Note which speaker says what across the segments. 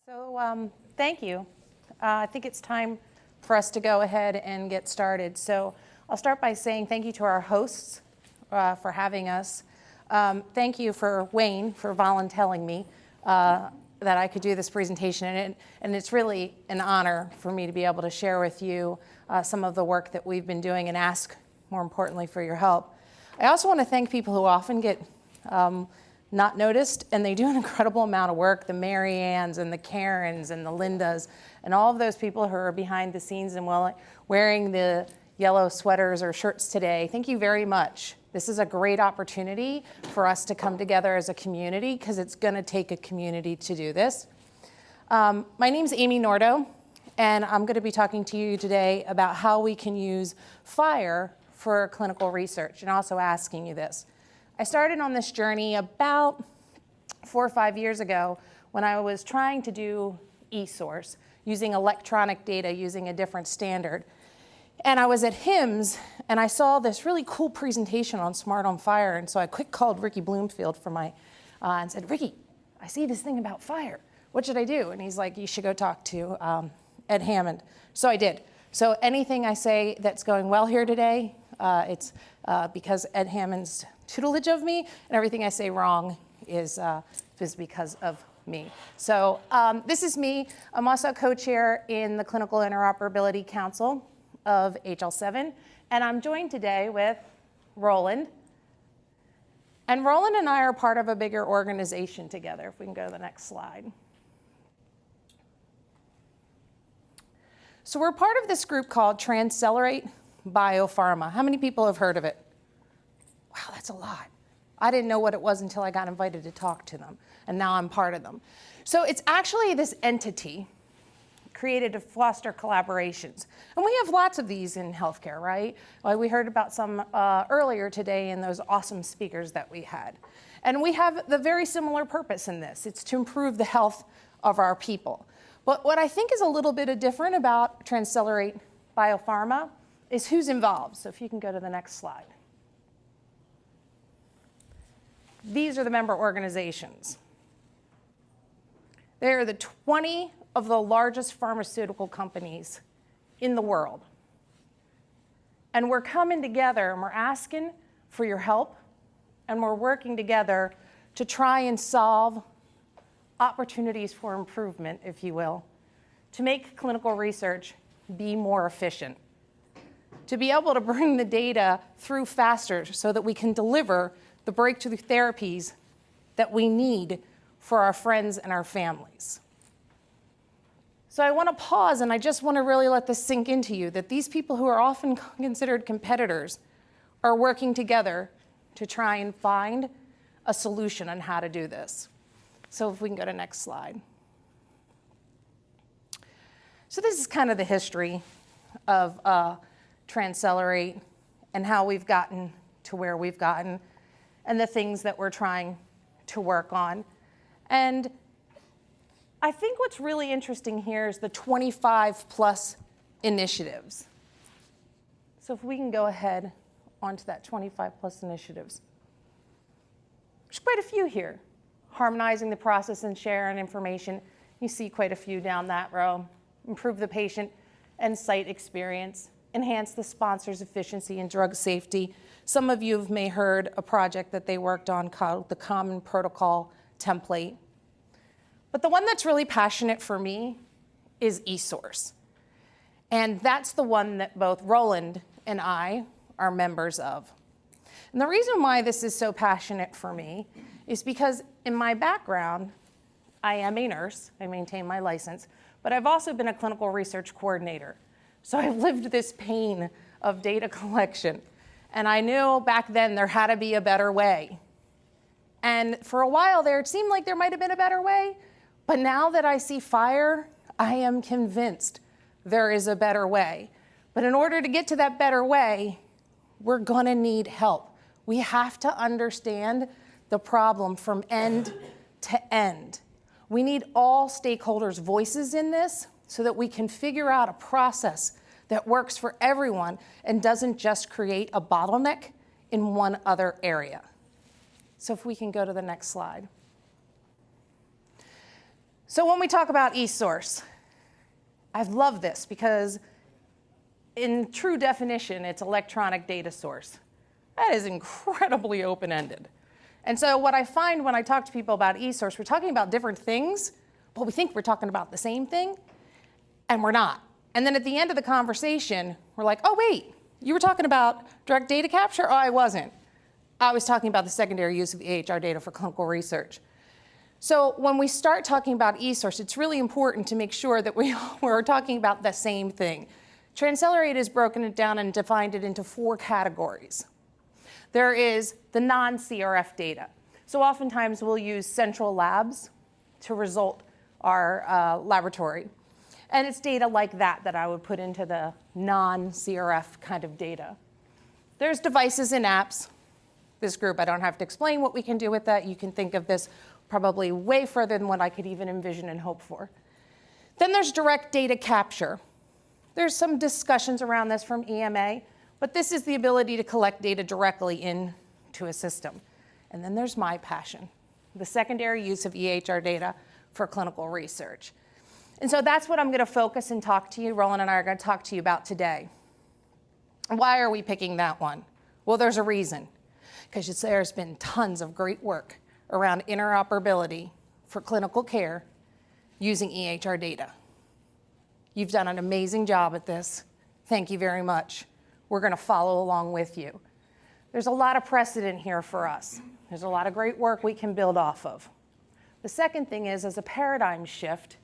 Speaker 1: So thank you. I think it's time for us to go ahead and get started. So I'll start by saying thank you to our hosts for having us. Thank you for Wayne for volunteering me that I could do this presentation. And it's really an honor for me to be able to share with you some of the work that we've been doing and ask, more importantly, for your help. I also want to thank people who often get not noticed, and they do an incredible amount of work, the Mary Anns and the Karens and the Lindas, and all of those people who are behind the scenes and wearing the yellow sweaters or shirts today. Thank you very much. This is a great opportunity for us to come together as a community because it's going to take a community to do this. My name's Amy Nordo, and I'm going to be talking to you today about how we can use FHIR for clinical research, and also asking you this. I started on this journey about 4 or 5 years ago when I was trying to do eSource, using electronic data, using a different standard. And I was at HIMSS, and I saw this really cool presentation on Smart on FHIR, and so I quick called Ricky Bloomfield and said, Ricky, I see this thing about FHIR. What should I do? And he's like, you should go talk to Ed Hammond. So I did. So anything I say that's going well here today, it's because Ed Hammond's tutelage of me, and everything I say wrong is because of me. So this is me. I'm also co-chair in the Clinical Interoperability Council of HL7, and I'm joined today with Roland. And Roland and I are part of a bigger organization together. If we can go to the next slide. So we're part of this group called Transcelerate Biopharma. How many people have heard of it? Wow, that's a lot. I didn't know what it was until I got invited to talk to them, and now I'm part of them. So it's actually this entity created to foster collaborations. And we have lots of these in healthcare, right? We heard about some earlier today in those awesome speakers that we had. And we have the very similar purpose in this. It's to improve the health of our people. But what I think is a little bit different about Transcelerate Biopharma is who's involved. So if you can go to the next slide. These are the member organizations. They are the 20 of the largest pharmaceutical companies in the world. And we're coming together and we're asking for your help, and we're working together to try and solve opportunities for improvement, if you will, to make clinical research be more efficient, to be able to bring the data through faster so that we can deliver the breakthrough therapies that we need for our friends and our families. So I want to pause, and I just want to really let this sink into you, that these people who are often considered competitors are working together to try and find a solution on how to do this. So if we can go to next slide. So this is kind of the history of Transcelerate and how we've gotten to where we've gotten, and the things that we're trying to work on. And I think what's really interesting here is the 25 plus initiatives. So if we can go ahead onto that 25 plus initiatives. There's quite a few here. Harmonizing the process and sharing information. You see quite a few down that row. Improve the patient and site experience. Enhance the sponsor's efficiency and drug safety. Some of you may have heard a project that they worked on called the Common Protocol Template. But the one that's really passionate for me is eSource. And that's the one that both Roland and I are members of. And the reason why this is so passionate for me is because in my background, I am a nurse, I maintain my license, but I've also been a clinical research coordinator. So I've lived this pain of data collection. And I knew back then there had to be a better way. And for a while there, it seemed like there might have been a better way. But now that I see FHIR, I am convinced there is a better way. But in order to get to that better way, we're going to need help. We have to understand the problem from end to end. We need all stakeholders' voices in this so that we can figure out a process that works for everyone and doesn't just create a bottleneck in one other area. So if we can go to the next slide. So when we talk about eSource, I love this because in true definition, it's electronic data source. That is incredibly open-ended. And so what I find when I talk to people about eSource, we're talking about different things, but we think we're talking about the same thing, and we're not. And then at the end of the conversation, we're like, oh, wait, you were talking about direct data capture? Oh, I wasn't. I was talking about the secondary use of EHR data for clinical research. So when we start talking about eSource, it's really important to make sure that we're talking about the same thing. Transcelerate has broken it down and defined it into 4 categories. There is the non-CRF data. So oftentimes we'll use central labs to result our laboratory. And it's data like that that I would put into the non-CRF kind of data. There's devices and apps. This group, I don't have to explain what we can do with that. You can think of this probably way further than what I could even envision and hope for. Then there's direct data capture. There's some discussions around this from EMA, but this is the ability to collect data directly into a system. And then there's my passion, the secondary use of EHR data for clinical research. And so that's what I'm going to focus and talk to you, Roland and I are going to talk to you about today. Why are we picking that one? Well, there's a reason, because there's been tons of great work around interoperability for clinical care using EHR data. You've done an amazing job at this. Thank you very much. We're going to follow along with you. There's a lot of precedent here for us. There's a lot of great work we can build off of. The second thing is, as a paradigm shift,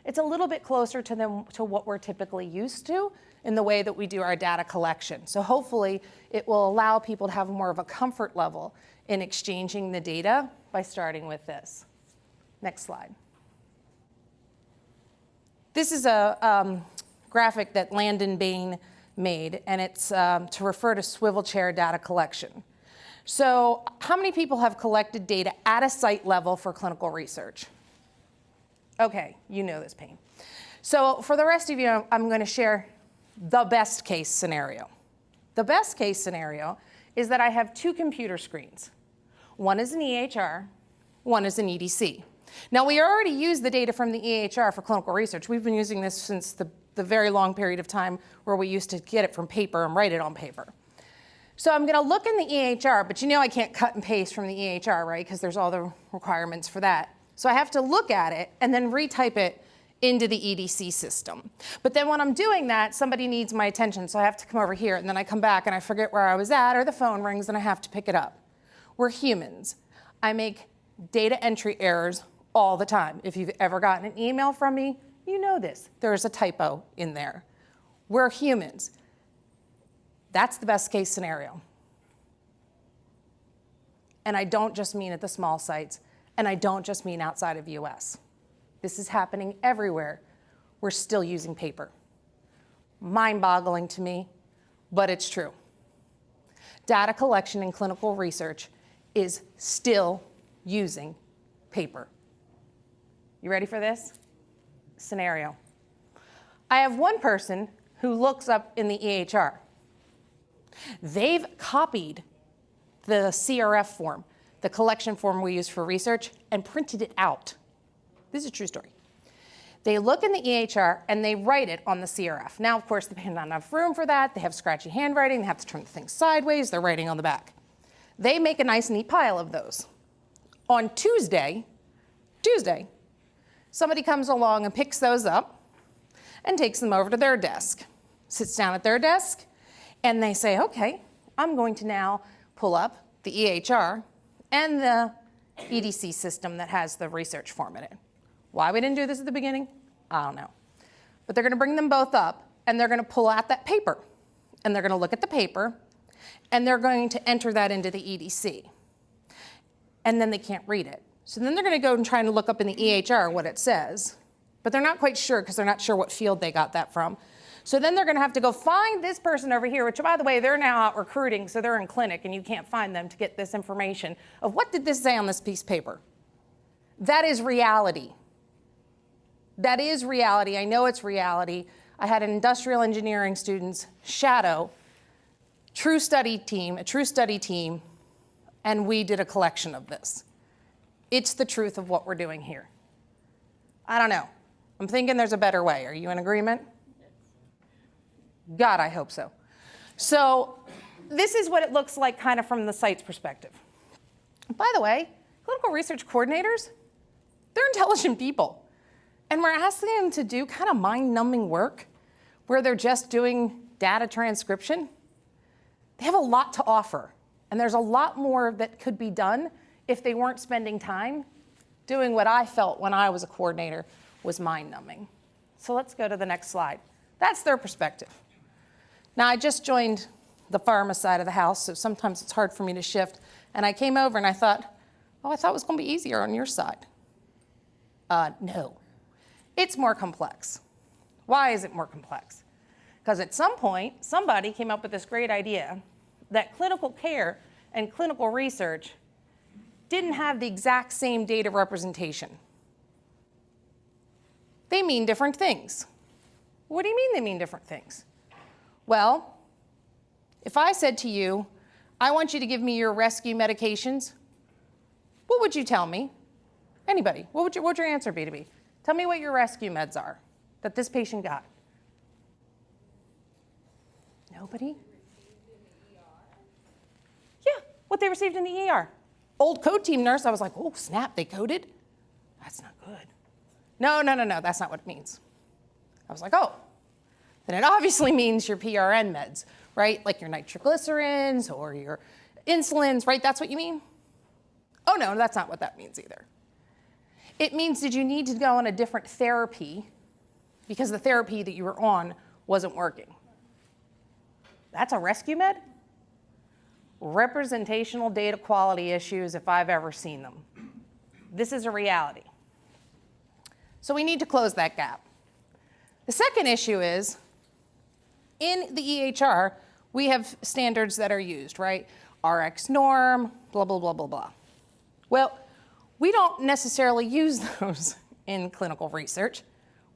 Speaker 1: it's a little bit closer to what we're typically used to in the way that we do our data collection. So hopefully it will allow people to have more of a comfort level in exchanging the data by starting with this. Next slide. This is a graphic that Landon Bain made, and it's to refer to swivel chair data collection. So how many people have collected data at a site level for clinical research? Okay, you know this pain. So for the rest of you, I'm going to share the best case scenario. The best case scenario is that I have 2 computer screens. One is an EHR, one is an EDC. Now, we already use the data from the EHR for clinical research. We've been using this since the very long period of time where we used to get it from paper and write it on paper. So I'm going to look in the EHR, but you know I can't cut and paste from the EHR, right? Because there's all the requirements for that. So I have to look at it and then retype it into the EDC system. But then when I'm doing that, somebody needs my attention, so I have to come over here, and then I come back and I forget where I was at, or the phone rings and I have to pick it up. We're humans. I make data entry errors all the time. If you've ever gotten an email from me, you know this. There's a typo in there. We're humans. That's the best case scenario. And I don't just mean at the small sites, and I don't just mean outside of US. This is happening everywhere. We're still using paper. Mind-boggling to me, but it's true. Data collection in clinical research is still using paper. You ready for this? Scenario. I have one person who looks up in the EHR. They've copied the CRF form, the collection form we use for research, and printed it out. This is a true story. They look in the EHR and they write it on the CRF. Now, of course, they don't have enough room for that. They have scratchy handwriting. They have to turn the thing sideways. They're writing on the back. They make a nice, neat pile of those. On Tuesday, somebody comes along and picks those up and takes them over to their desk, sits down at their desk, and they say, okay, I'm going to now pull up the EHR and the EDC system that has the research form in it. Why we didn't do this at the beginning, I don't know. But they're going to bring them both up, and they're going to pull out that paper, and they're going to look at the paper, and they're going to enter that into the EDC. And then they can't read it. So then they're going to go and try to look up in the EHR what it says, but they're not quite sure because they're not sure what field they got that from. So then they're going to have to go find this person over here, which, by the way, they're now out recruiting, so they're in clinic, and you can't find them to get this information of what did this say on this piece of paper. That is reality. That is reality. I know it's reality. I had an industrial engineering students shadow a true study team, and we did a collection of this. It's the truth of what we're doing here. I don't know. I'm thinking there's a better way. Are you in agreement? God, I hope so. So this is what it looks like kind of from the site's perspective. By the way, clinical research coordinators, they're intelligent people. And we're asking them to do kind of mind-numbing work where they're just doing data transcription. They have a lot to offer. And there's a lot more that could be done if they weren't spending time doing what I felt when I was a coordinator was mind-numbing. So let's go to the next slide. That's their perspective. Now, I just joined the pharma side of the house, so sometimes it's hard for me to shift. And I came over and I thought, oh, I thought it was going to be easier on your side. No. It's more complex. Why is it more complex? Because at some point, somebody came up with this great idea that clinical care and clinical research didn't have the exact same data representation. They mean different things. What do you mean they mean different things? Well, if I said to you, I want you to give me your rescue medications, what would you tell me? Anybody, what would your answer be to me? Tell me what your rescue meds are that this patient got. Nobody? Yeah, what they received in the ER. Old code team nurse, I was like, oh, snap, they coded? That's not good. No, that's not what it means. I was like, oh, then it obviously means your PRN meds, right? Like your nitroglycerins or your insulins, right? That's what you mean? Oh, no, that's not what that means either. It means did you need to go on a different therapy because the therapy that you were on wasn't working? That's a rescue med? Representational data quality issues if I've ever seen them. This is a reality. So we need to close that gap. The second issue is, in the EHR, we have standards that are used, right? RX norm, blah, blah, blah, blah, blah. Well, we don't necessarily use those in clinical research.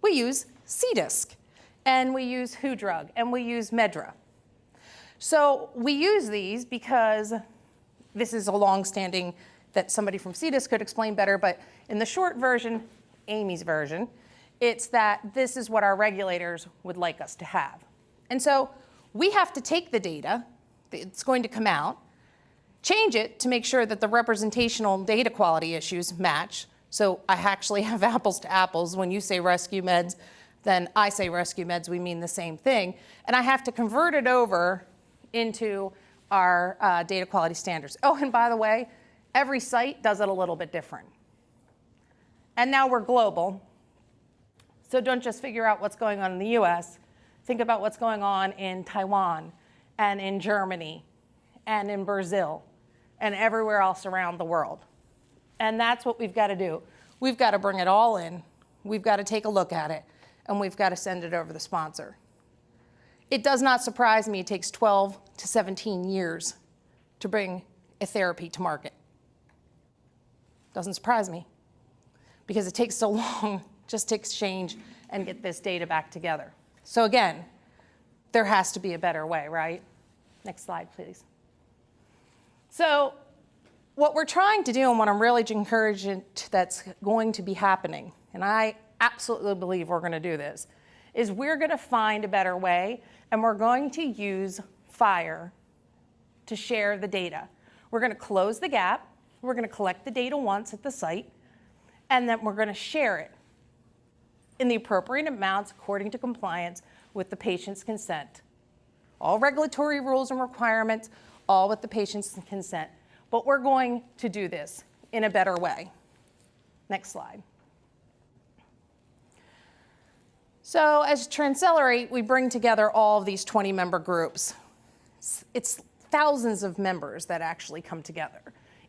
Speaker 1: We use CDISC, and we use WHO drug, and we use MEDRA. So we use these because this is a long-standing that somebody from CDISC could explain better, but in the short version, Amy's version, it's that this is what our regulators would like us to have. And so we have to take the data that's going to come out, change it to make sure that the representational data quality issues match. So I actually have apples to apples. When you say rescue meds, then I say rescue meds, we mean the same thing. And I have to convert it over into our data quality standards. Oh, and by the way, every site does it a little bit different. And now we're global. So don't just figure out what's going on in the US. Think about what's going on in Taiwan and in Germany and in Brazil and everywhere else around the world. And that's what we've got to do. We've got to bring it all in. We've got to take a look at it, and we've got to send it over to the sponsor. It does not surprise me it takes 12 to 17 years to bring a therapy to market. Doesn't surprise me because it takes so long just to exchange and get this data back together. So again, there has to be a better way, right? Next slide, please. So what we're trying to do and what I'm really encouraging that's going to be happening, and I absolutely believe we're going to do this, is we're going to find a better way, and we're going to use FHIR to share the data. We're going to close the gap. We're going to collect the data once at the site, and then we're going to share it in the appropriate amounts according to compliance with the patient's consent. All regulatory rules and requirements, all with the patient's consent. But we're going to do this in a better way. Next slide. So as Transcelerate, we bring together all of these 20-member groups. It's thousands of members that actually come together.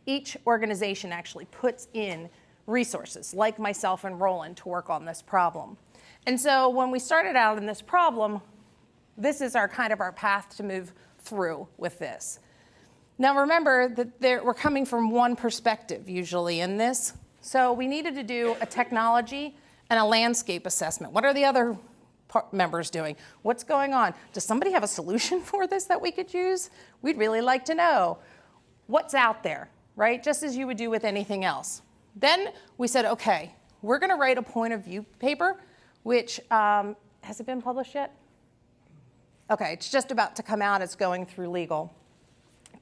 Speaker 1: Each organization actually puts in resources, like myself and Roland, to work on this problem. And so when we started out in this problem, this is our kind of our path to move through with this. Now remember that we're coming from one perspective usually in this. So we needed to do a technology and a landscape assessment. What are the other members doing? What's going on? Does somebody have a solution for this that we could use? We'd really like to know what's out there, right? Just as you would do with anything else. Then we said, okay, we're going to write a point of view paper, which, has it been published yet? Okay, it's just about to come out. It's going through legal.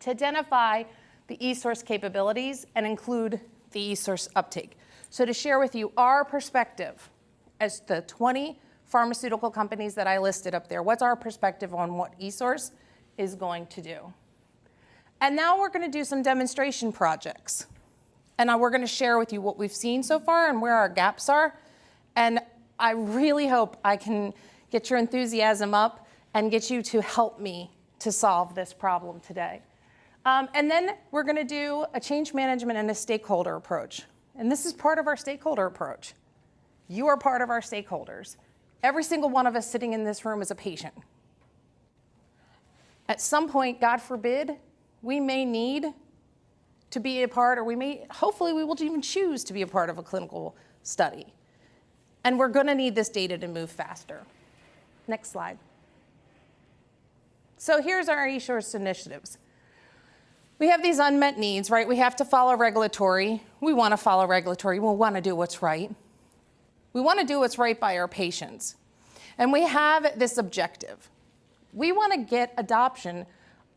Speaker 1: To identify the eSource capabilities and include the eSource uptake. So to share with you our perspective as the 20 pharmaceutical companies that I listed up there, what's our perspective on what eSource is going to do? And now we're going to do some demonstration projects. And now we're going to share with you what we've seen so far and where our gaps are. And I really hope I can get your enthusiasm up and get you to help me to solve this problem today. And then we're going to do a change management and a stakeholder approach. And this is part of our stakeholder approach. You are part of our stakeholders. Every single one of us sitting in this room is a patient. At some point, God forbid, we may need to be a part, or hopefully we will even choose to be a part of a clinical study. And we're going to need this data to move faster. Next slide. So here's our eSource initiatives. We have these unmet needs, right? We have to follow regulatory. We want to follow regulatory. We want to do what's right. We want to do what's right by our patients. And we have this objective. We want to get adoption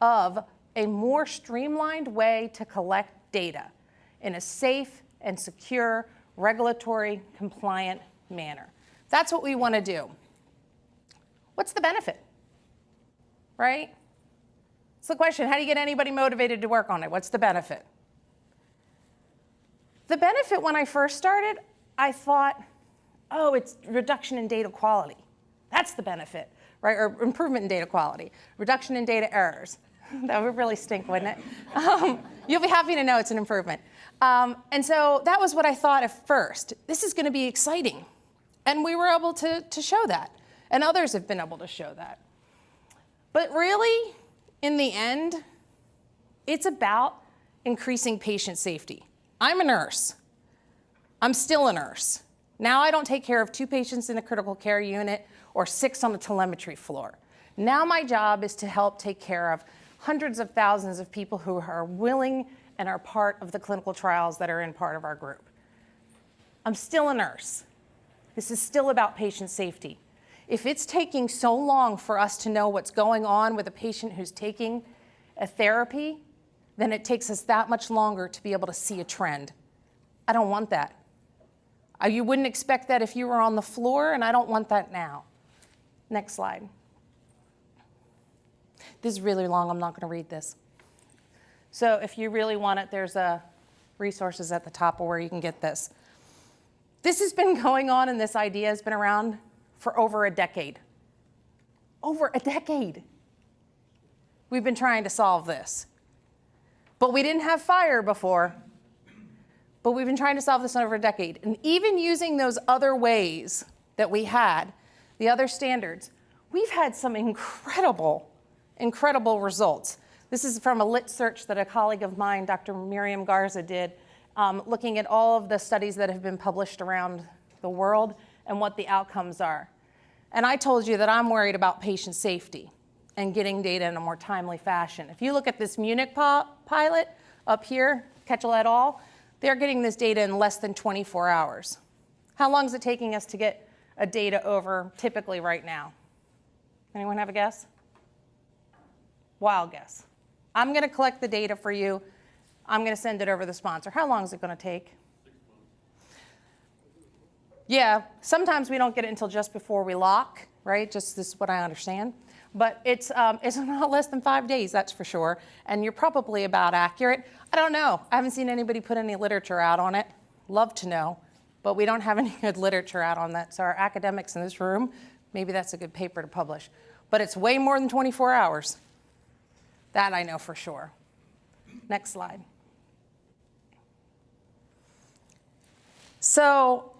Speaker 1: of a more streamlined way to collect data in a safe and secure, regulatory compliant manner. That's what we want to do. What's the benefit? Right? It's the question, how do you get anybody motivated to work on it? What's the benefit? The benefit, when I first started, I thought, oh, it's reduction in data quality. That's the benefit, right? Or improvement in data quality, reduction in data errors. That would really stink, wouldn't it? You'll be happy to know it's an improvement. And so that was what I thought at first. This is going to be exciting. And we were able to show that. And others have been able to show that. But really, in the end, it's about increasing patient safety. I'm a nurse. I'm still a nurse. Now I don't take care of 2 patients in a critical care unit or 6 on a telemetry floor. Now my job is to help take care of hundreds of thousands of people who are willing and are part of the clinical trials that are in part of our group. I'm still a nurse. This is still about patient safety. If it's taking so long for us to know what's going on with a patient who's taking a therapy, then it takes us that much longer to be able to see a trend. I don't want that. You wouldn't expect that if you were on the floor, and I don't want that now. Next slide. This is really long. I'm not going to read this. So if you really want it, there's resources at the top of where you can get this. This has been going on, and this idea has been around for over a decade. Over a decade. We've been trying to solve this. But we didn't have FHIR before. But we've been trying to solve this over a decade. And even using those other ways that we had, the other standards, we've had some incredible results. This is from a lit search that a colleague of mine, Dr. Miriam Garza, did, looking at all of the studies that have been published around the world and what the outcomes are. And I told you that I'm worried about patient safety and getting data in a more timely fashion. If you look at this Munich pilot up here, Ketchel et al., they're getting this data in less than 24 hours. How long is it taking us to get a data over typically right now? Anyone have a guess? Wild guess. I'm going to collect the data for you. I'm going to send it over to the sponsor. How long is it going to take?
Speaker 2: 6 months.
Speaker 1: Yeah, sometimes we don't get it until just before we lock, right? Just this is what I understand. But it's not less than 5 days, that's for sure. And you're probably about accurate. I don't know. I haven't seen anybody put any literature out on it. Love to know. But we don't have any good literature out on that. So our academics in this room, maybe that's a good paper to publish. But it's way more than 24 hours. That I know for sure. Next slide. So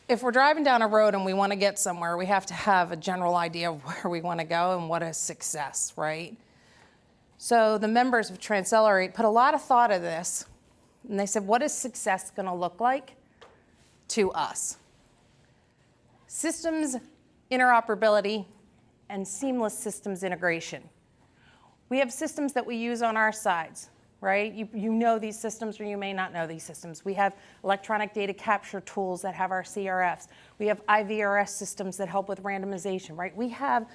Speaker 1: if we're driving down a road and we want to get somewhere, we have to have a general idea of where we want to go and what is success, right? So the members of Transcelerate put a lot of thought into this, and they said, what is success going to look like to us? Systems interoperability and seamless systems integration. We have systems that we use on our sides. right? You know these systems or you may not know these systems. We have electronic data capture tools that have our CRFs. We have IVRS systems that help with randomization, right? We have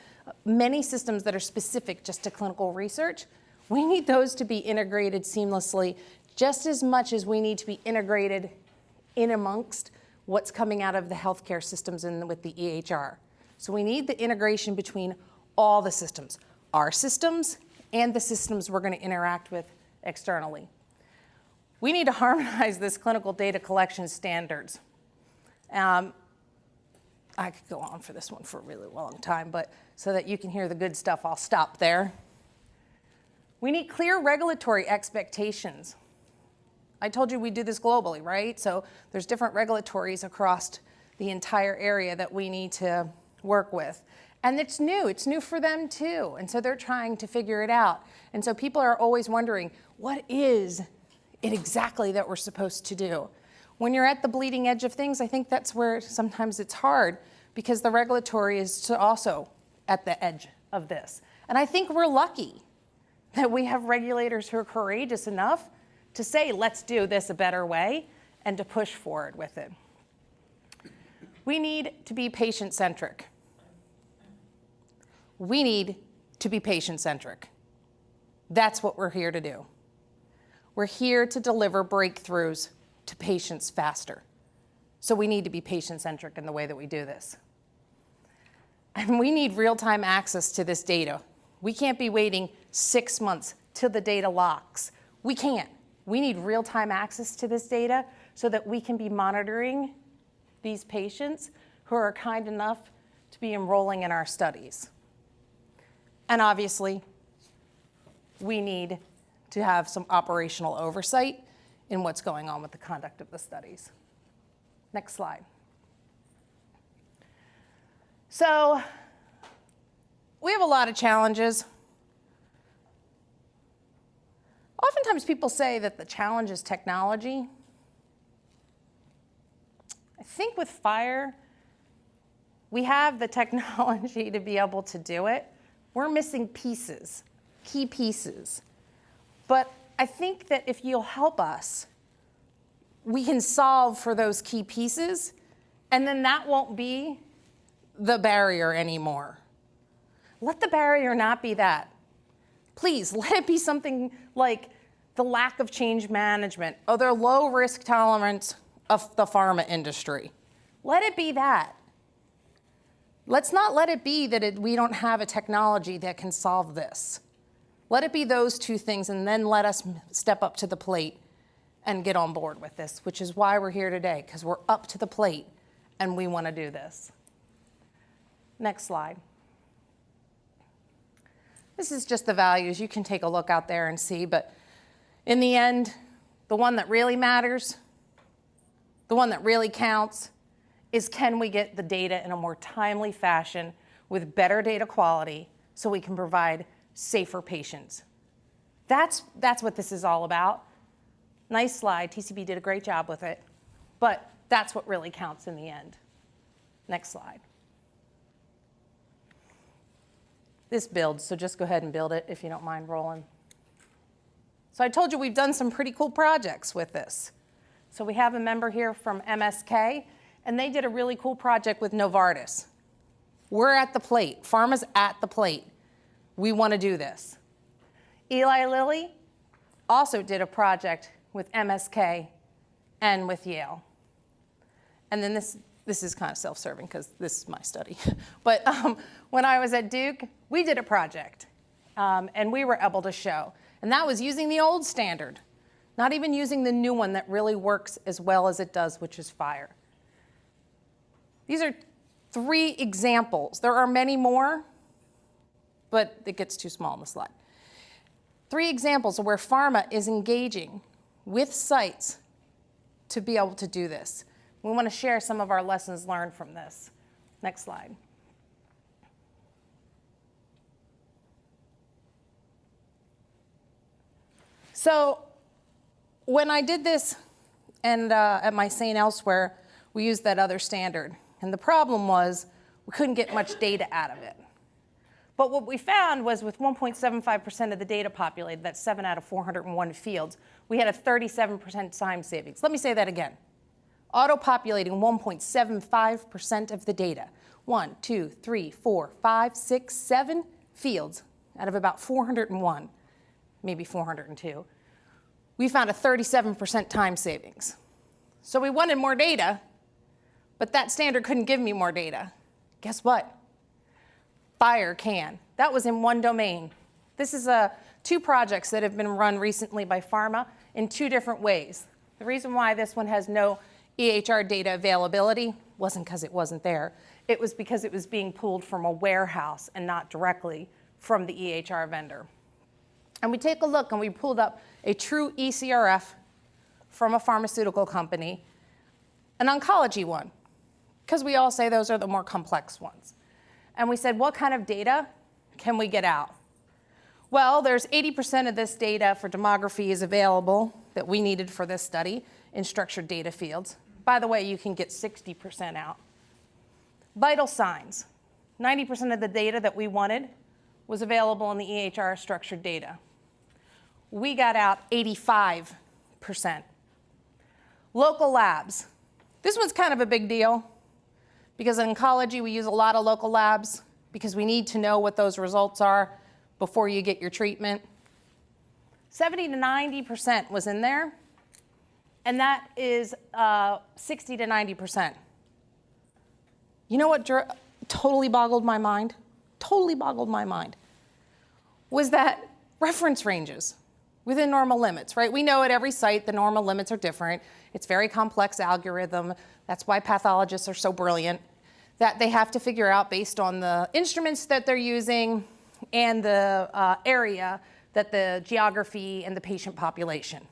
Speaker 1: many systems that are specific just to clinical research. We need those to be integrated seamlessly just as much as we need to be integrated in amongst what's coming out of the healthcare systems and with the EHR. So we need the integration between all the systems, our systems and the systems we're going to interact with externally. We need to harmonize this clinical data collection standards. I could go on for this one for a really long time, but so that you can hear the good stuff, I'll stop there. We need clear regulatory expectations. I told you we do this globally, right? So there's different regulatories across the entire area that we need to work with. And it's new for them too. And so they're trying to figure it out. And so people are always wondering, what is it exactly that we're supposed to do? When you're at the bleeding edge of things, I think that's where sometimes it's hard because the regulatory is also at the edge of this. And I think we're lucky that we have regulators who are courageous enough to say, let's do this a better way and to push forward with it. We need to be patient-centric. We need to be patient-centric. That's what we're here to do. We're here to deliver breakthroughs to patients faster. So we need to be patient-centric in the way that we do this. And we need real-time access to this data. We can't be waiting 6 months till the data locks. We can't. We need real-time access to this data so that we can be monitoring these patients who are kind enough to be enrolling in our studies. And obviously, we need to have some operational oversight in what's going on with the conduct of the studies. Next slide. So we have a lot of challenges. Oftentimes people say that the challenge is technology. I think with FHIR, we have the technology to be able to do it. We're missing pieces, key pieces. But I think that if you'll help us, we can solve for those key pieces, and then that won't be the barrier anymore. Let the barrier not be that. Please, let it be something like the lack of change management or their low risk tolerance of the pharma industry. Let it be that. Let's not let it be that we don't have a technology that can solve this. Let it be those two things, and then let us step up to the plate and get on board with this, which is why we're here today, because we're up to the plate and we want to do this. Next slide. This is just the values. You can take a look out there and see, but in the end, the one that really matters, the one that really counts, is can we get the data in a more timely fashion with better data quality so we can provide safer patients. That's what this is all about. Nice slide. TCB did a great job with it, but that's what really counts in the end. Next slide. This builds, so just go ahead and build it if you don't mind rolling. So I told you we've done some pretty cool projects with this. So we have a member here from MSK, and they did a really cool project with Novartis. We're at the plate. Pharma's at the plate. We want to do this. Eli Lilly also did a project with MSK and with Yale. And then this is kind of self-serving because this is my study. But when I was at Duke, we did a project, and we were able to show. And that was using the old standard, not even using the new one that really works as well as it does, which is FHIR. These are 3 examples. There are many more, but it gets too small on the slide. 3 examples of where pharma is engaging with sites to be able to do this. We want to share some of our lessons learned from this. Next slide. So when I did this, and at my St. Elsewhere, we used that other standard. And the problem was we couldn't get much data out of it. But what we found was with 1.75% of the data populated, that's 7 out of 401 fields, we had a 37% time savings. Let me say that again. Auto-populating 1.75% of the data. 1, 2, 3, 4, 5, 6, 7 fields out of about 401, maybe 402. We found a 37% time savings. So we wanted more data, but that standard couldn't give me more data. Guess what? FHIR can. That was in one domain. This is 2 projects that have been run recently by pharma in 2 different ways. The reason why this one has no EHR data availability wasn't because it wasn't there. It was because it was being pulled from a warehouse and not directly from the EHR vendor. And we take a look and we pulled up a true eCRF from a pharmaceutical company, an oncology one, because we all say those are the more complex ones. And we said, what kind of data can we get out? Well, there's 80% of this data for demography is available that we needed for this study in structured data fields. By the way, you can get 60% out. Vital signs. 90% of the data that we wanted was available in the EHR structured data. We got out 85%. Local labs. This one's kind of a big deal because in oncology we use a lot of local labs because we need to know what those results are before you get your treatment. 70 to 90% was in there, and that is 60 to 90%. You know what totally boggled my mind? Totally boggled my mind. Was that reference ranges within normal limits, right? We know at every site the normal limits are different. It's a very complex algorithm. That's why pathologists are so brilliant, that they have to figure out based on the instruments that they're using and the area, that the geography and the patient population.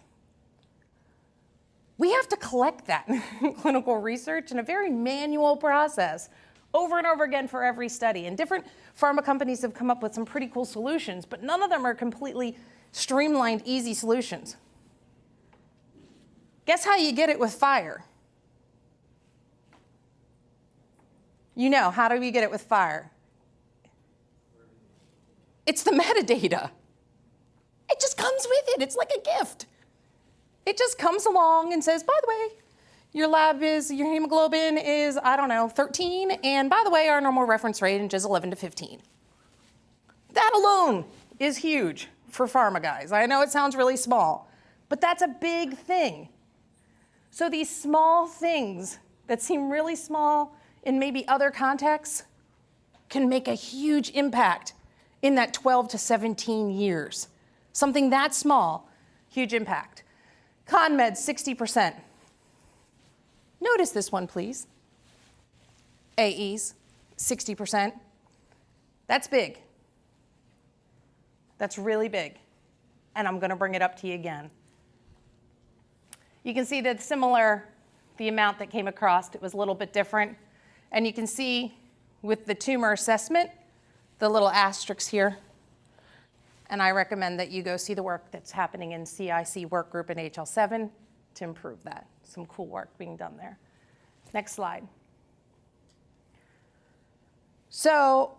Speaker 1: We have to collect that in clinical research in a very manual process over and over again for every study. And different pharma companies have come up with some pretty cool solutions, but none of them are completely streamlined, easy solutions. Guess how you get it with FHIR? You know, how do we get it with FHIR? It's the metadata. It just comes with it. It's like a gift. It just comes along and says, by the way, your hemoglobin is, I don't know, 13, and by the way, our normal reference range is 11 to 15. That alone is huge for pharma guys. I know it sounds really small, but that's a big thing. So these small things that seem really small in maybe other contexts can make a huge impact in that 12 to 17 years. Something that small, huge impact. ConMed, 60%. Notice this one, please. AEs, 60%. That's big. That's really big. And I'm going to bring it up to you again. You can see that the amount that came across, it was a little bit different. And you can see with the tumor assessment, the little asterisks here. And I recommend that you go see the work that's happening in CIC work group in HL7 to improve that. Some cool work being done there. Next slide. So,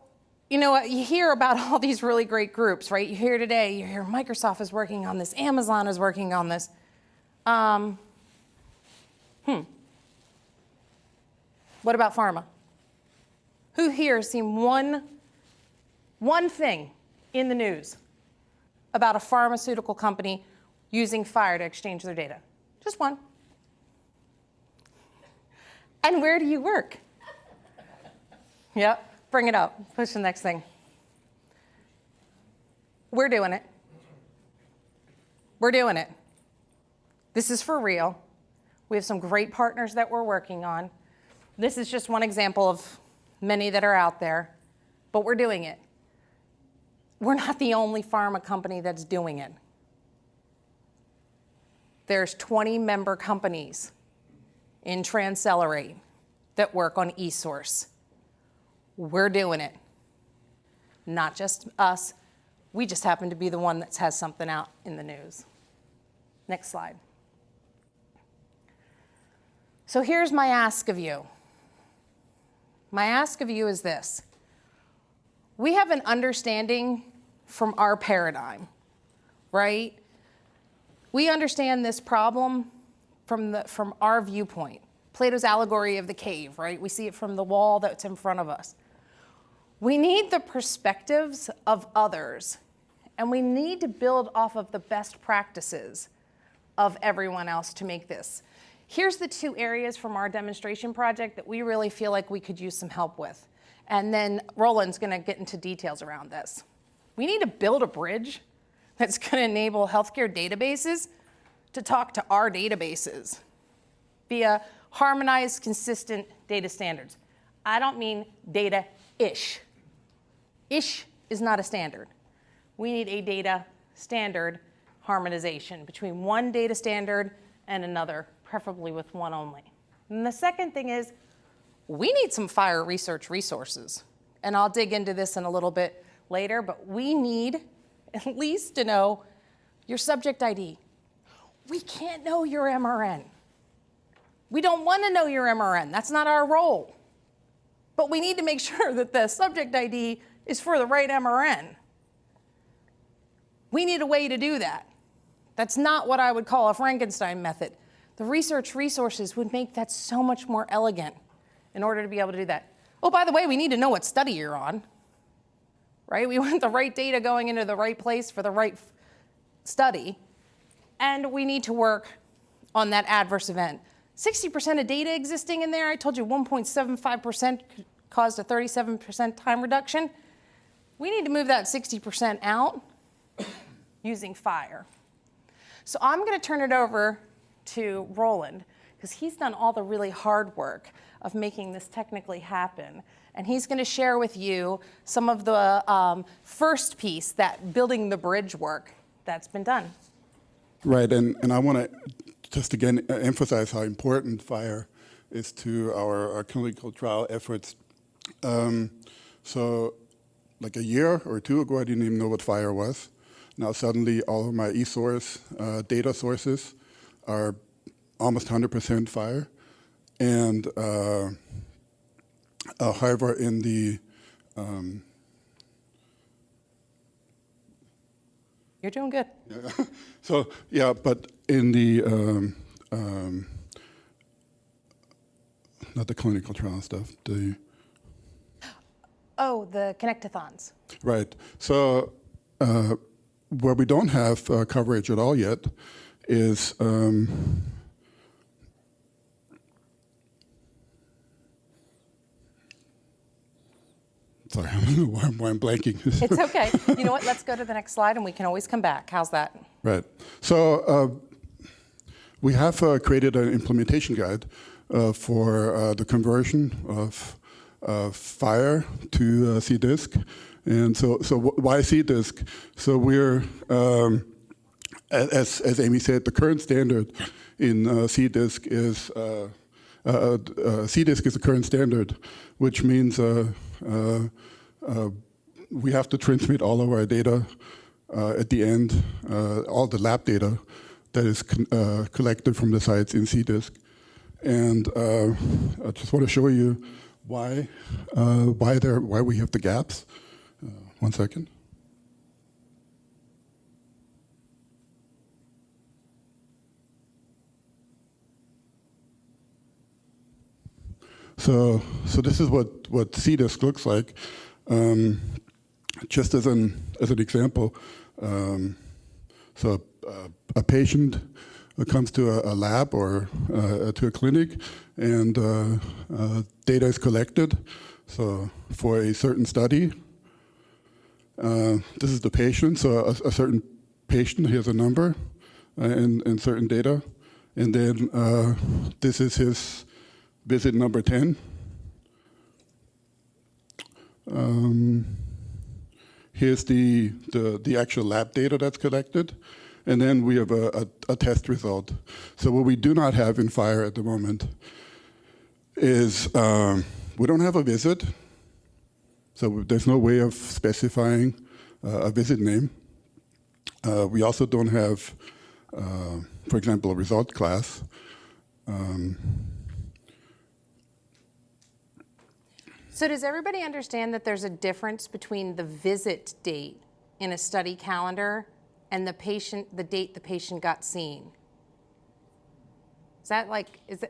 Speaker 1: you know what, you hear about all these really great groups, right? You hear today, you hear Microsoft is working on this, Amazon is working on this. What about pharma? Who here has seen one thing in the news about a pharmaceutical company using FHIR to exchange their data? Just one. And where do you work? Yep, bring it up. Push the next thing. We're doing it. We're doing it. This is for real. We have some great partners that we're working on. This is just one example of many that are out there, but we're doing it. We're not the only pharma company that's doing it. There's 20 member companies in Transcelerate that work on eSource. We're doing it. Not just us. We just happen to be the one that has something out in the news. Next slide. So here's my ask of you. My ask of you is this. we have an understanding from our paradigm, right? We understand this problem from our viewpoint. Plato's allegory of the cave, right? We see it from the wall that's in front of us. We need the perspectives of others, and we need to build off of the best practices of everyone else to make this. Here's the 2 areas from our demonstration project that we really feel like we could use some help with. And then Roland's gonna get into details around this. We need to build a bridge that's gonna enable healthcare databases to talk to our databases via harmonized, consistent data standards. I don't mean data-ish. Ish is not a standard. We need a data standard harmonization between one data standard and another, preferably with one only. And the second thing is, we need some FHIR research resources. And I'll dig into this in a little bit later, but we need at least to know your subject ID. We can't know your MRN. We don't want to know your MRN. That's not our role. But we need to make sure that the subject ID is for the right MRN. We need a way to do that. That's not what I would call a Frankenstein method. The research resources would make that so much more elegant in order to be able to do that. Oh, by the way, we need to know what study you're on, right? We want the right data going into the right place for the right study. And we need to work on that adverse event. 60% of data existing in there, I told you 1.75% caused a 37% time reduction. We need to move that 60% out using FHIR. So I'm going to turn it over to Roland, because he's done all the really hard work of making this technically happen. And he's going to share with you some of the first piece, that building the bridge work that's been done.
Speaker 2: Right, and I want to just again emphasize how important FHIR is to our clinical trial efforts. So like a year or 2 ago, I didn't even know what FHIR was. Now suddenly all of my eSource data sources are almost 100% FHIR. And however, in the
Speaker 1: You're doing good.
Speaker 2: Yeah. So yeah, but in the not the clinical trial stuff, the
Speaker 1: the connectathons.
Speaker 2: right. So where we don't have coverage at all yet is sorry, I don't know why I'm blanking.
Speaker 1: It's okay. You know what? Let's go to the next slide, and we can always come back. How's that?
Speaker 2: Right. So we have created an implementation guide for the conversion of FHIR to CDISC. And so why CDISC? So we're, as Amy said, the current standard in CDISC is, CDISC is the current standard, which means we have to transmit all of our data at the end, all the lab data that is collected from the sites in CDISC. And I just want to show you why we have the gaps. 1 second. So this is what CDISC looks like. Just as an example, so a patient comes to a lab or to a clinic, and data is collected. So for a certain study, this is the patient. So a certain patient, here's a number and certain data, and then this is his visit number 10. Here's the actual lab data that's collected, and then we have a test result. So what we do not have in FHIR at the moment is we don't have a visit, so there's no way of specifying a visit name. We also don't have, for example, a result class.
Speaker 1: So does everybody understand that there's a difference between the visit date in a study calendar and the date the patient got seen?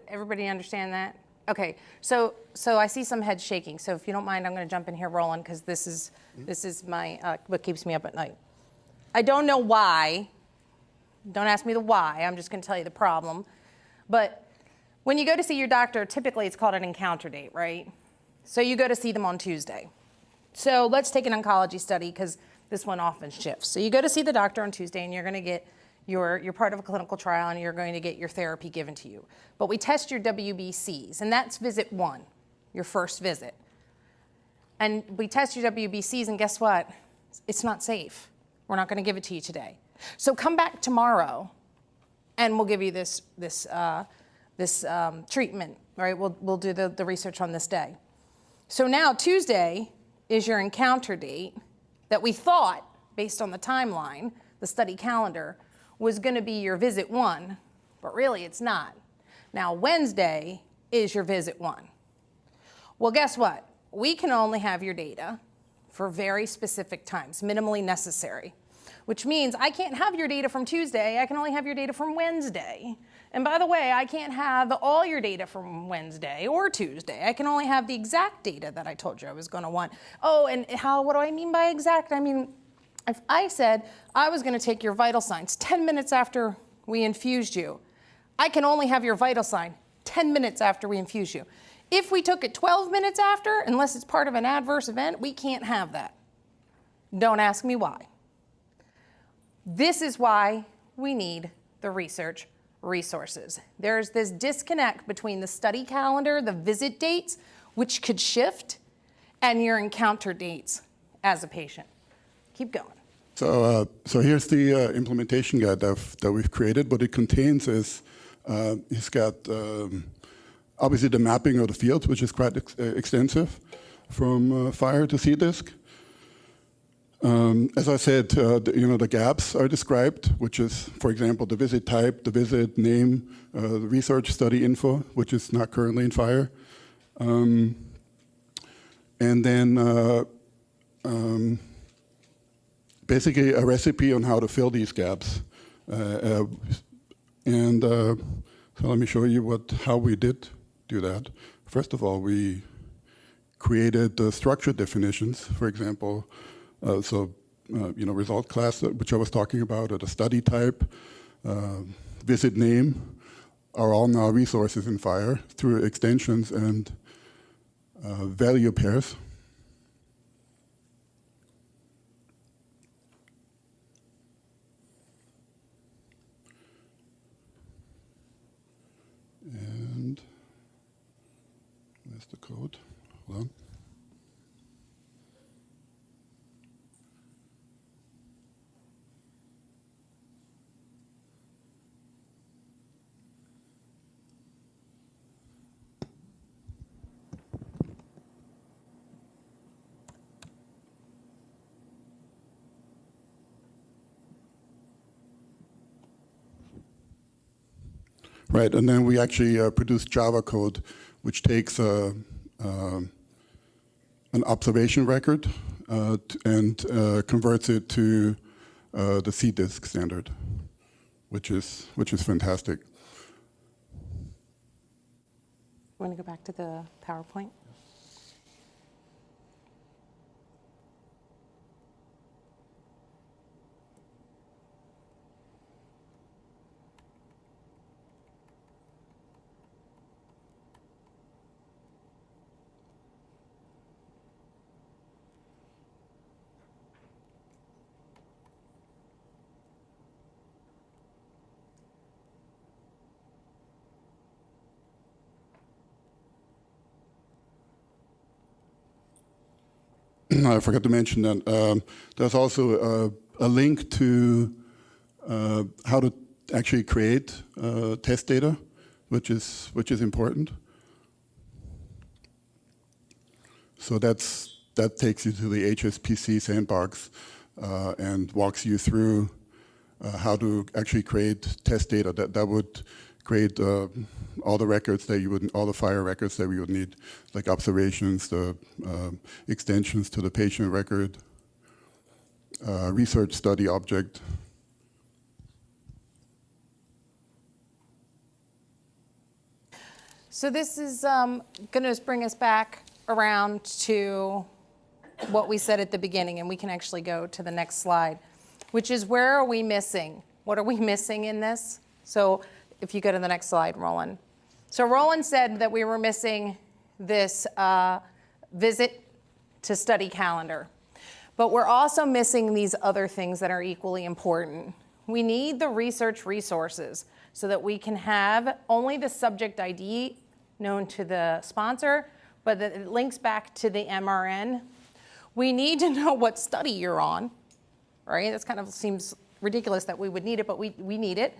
Speaker 1: Everybody understand that? Okay, so I see some heads shaking. So if you don't mind, I'm going to jump in here, Roland, because this is my what keeps me up at night. I don't know why. Don't ask me the why. I'm just going to tell you the problem. But when you go to see your doctor, typically it's called an encounter date, right? So you go to see them on Tuesday. So let's take an oncology study because this one often shifts. So you go to see the doctor on Tuesday, and you're going to get you're part of a clinical trial, and you're going to get your therapy given to you. But we test your WBCs, and that's visit 1, your first visit. And we test your WBCs, and guess what? It's not safe. We're not going to give it to you today. So come back tomorrow, and we'll give you this treatment. Right? We'll do the research on this day. So now Tuesday is your encounter date that we thought, based on the timeline, the study calendar, was going to be your visit 1, but really it's not. Now Wednesday is your visit 1. Well, guess what? We can only have your data for very specific times, minimally necessary, which means I can't have your data from Tuesday. I can only have your data from Wednesday. And by the way, I can't have all your data from Wednesday or Tuesday. I can only have the exact data that I told you I was going to want. Oh, and what do I mean by exact? I mean, if I said I was going to take your vital signs 10 minutes after we infused you, I can only have your vital sign 10 minutes after we infuse you. If we took it 12 minutes after, unless it's part of an adverse event, we can't have that. Don't ask me why. This is why we need the research resources. There's this disconnect between the study calendar, the visit dates, which could shift, and your encounter dates as a patient. Keep going.
Speaker 2: So here's the implementation guide that we've created. What it contains is it's got obviously the mapping of the fields, which is quite extensive, from FHIR-to-CDISC. As I said, the gaps are described, which is, for example, the visit type, the visit name, the research study info, which is not currently in FHIR. And then basically a recipe on how to fill these gaps. So let me show you how we did do that. First of all, we created structure definitions, for example, result class, which I was talking about, or the study type, visit name, are all now resources in FHIR through extensions and value pairs. And there's the code. Hold on. Right, and then we actually produce Java code, which takes an observation record and converts it to the CDISC standard, which is fantastic.
Speaker 1: Want to go back to the PowerPoint?
Speaker 2: I forgot to mention that there's also a link to how to actually create test data, which is important. So that takes you to the HSPC sandbox and walks you through how to actually create test data that would create all the records that you would, all the FHIR records that we would need, like observations, the extensions to the patient record, research study object.
Speaker 1: So this is going to bring us back around to what we said at the beginning, and we can actually go to the next slide, which is where are we missing? What are we missing in this? So if you go to the next slide, Roland. So Roland said that we were missing this visit to study calendar, but we're also missing these other things that are equally important. We need the research resources so that we can have only the subject ID known to the sponsor, but that it links back to the MRN. We need to know what study you're on, right? That kind of seems ridiculous that we would need it, but we need it.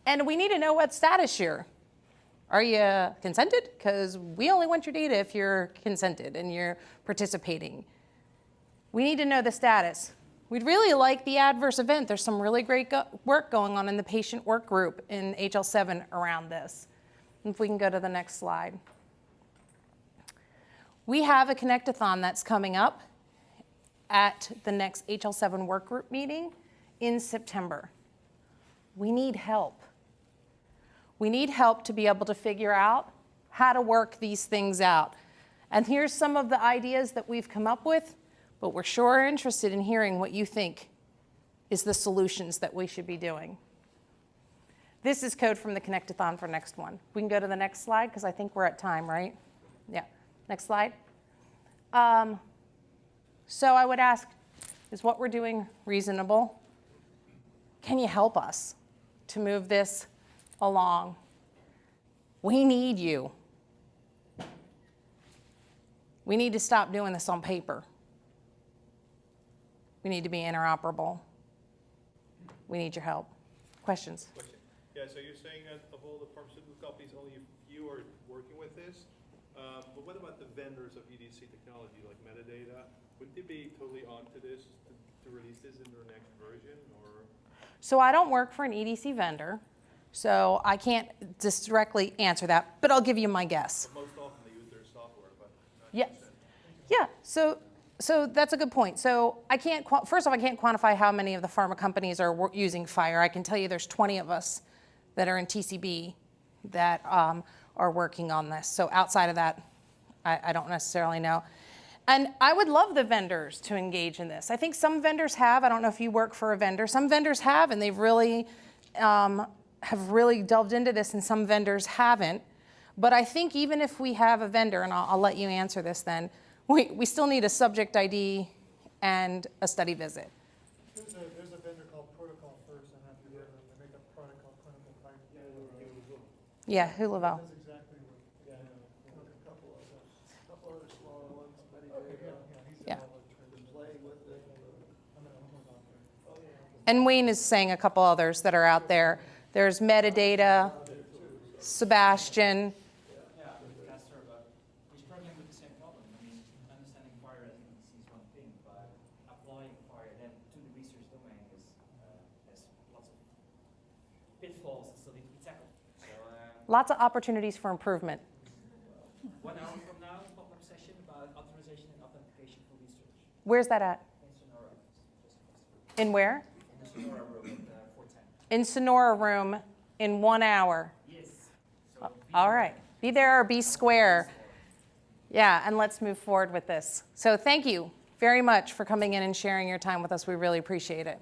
Speaker 1: And we need to know what status you're. Are you consented? Because we only want your data if you're consented and you're participating. We need to know the status. We'd really like the adverse event. There's some really great work going on in the patient work group in HL7 around this. If we can go to the next slide. We have a Connect-a-thon that's coming up at the next HL7 work group meeting in September. We need help. We need help to be able to figure out how to work these things out. And here's some of the ideas that we've come up with, but we're sure interested in hearing what you think is the solutions that we should be doing. This is code from the Connect-a-thon for next one. We can go to the next slide because I think we're at time, right? Yeah, next slide. So I would ask, is what we're doing reasonable? Can you help us to move this along? We need you. We need to stop doing this on paper. We need to be interoperable. We need your help. Questions?
Speaker 3: Yeah, so you're saying that of all the pharmaceutical companies, only a few are working with this. But what about the vendors of EDC technology, like metadata? Would they be totally onto this to release this in their next version, or?
Speaker 1: So I don't work for an EDC vendor, so I can't just directly answer that, but I'll give you my guess.
Speaker 3: But most often they use their software, but not
Speaker 1: Yes.
Speaker 3: consent.
Speaker 1: Yeah, so that's a good point. So I can't, first off, I can't quantify how many of the pharma companies are using FHIR. I can tell you there's 20 of us that are in TCB that are working on this. So outside of that, I don't necessarily know. And I would love the vendors to engage in this. I think some vendors have. I don't know if you work for a vendor. Some vendors have, and they've really have really delved into this, and some vendors haven't. But I think even if we have a vendor, and I'll let you answer this then, we still need a subject ID and a study visit.
Speaker 4: There's a vendor called Protocol First. I don't know if you heard of them. They make a product called Clinical Pipe.
Speaker 1: Yeah, Hulaval.
Speaker 4: That's exactly what. Yeah, a couple other smaller ones.
Speaker 1: Yeah.
Speaker 4: Playing with it.
Speaker 1: And Wayne is saying a couple others that are out there. There's metadata, Sebastian.
Speaker 5: Yeah, Castor, but we're struggling with the same problem. I mean, understanding FHIR as an EDC is one thing, but applying FHIR then to the research domain has lots of pitfalls that still need to be tackled. So,
Speaker 1: Lots of opportunities for improvement.
Speaker 5: 1 hour from now, pop-up session about authorization and authentication for research
Speaker 1: Where's that at?
Speaker 5: in Sonora.
Speaker 1: In where?
Speaker 5: In the Sonora room at 410.
Speaker 1: In Sonora room in 1 hour.
Speaker 5: Yes. So
Speaker 1: All right. Be there or be square. Yeah, and let's move forward with this. So thank you very much for coming in and sharing your time with us. We really appreciate it.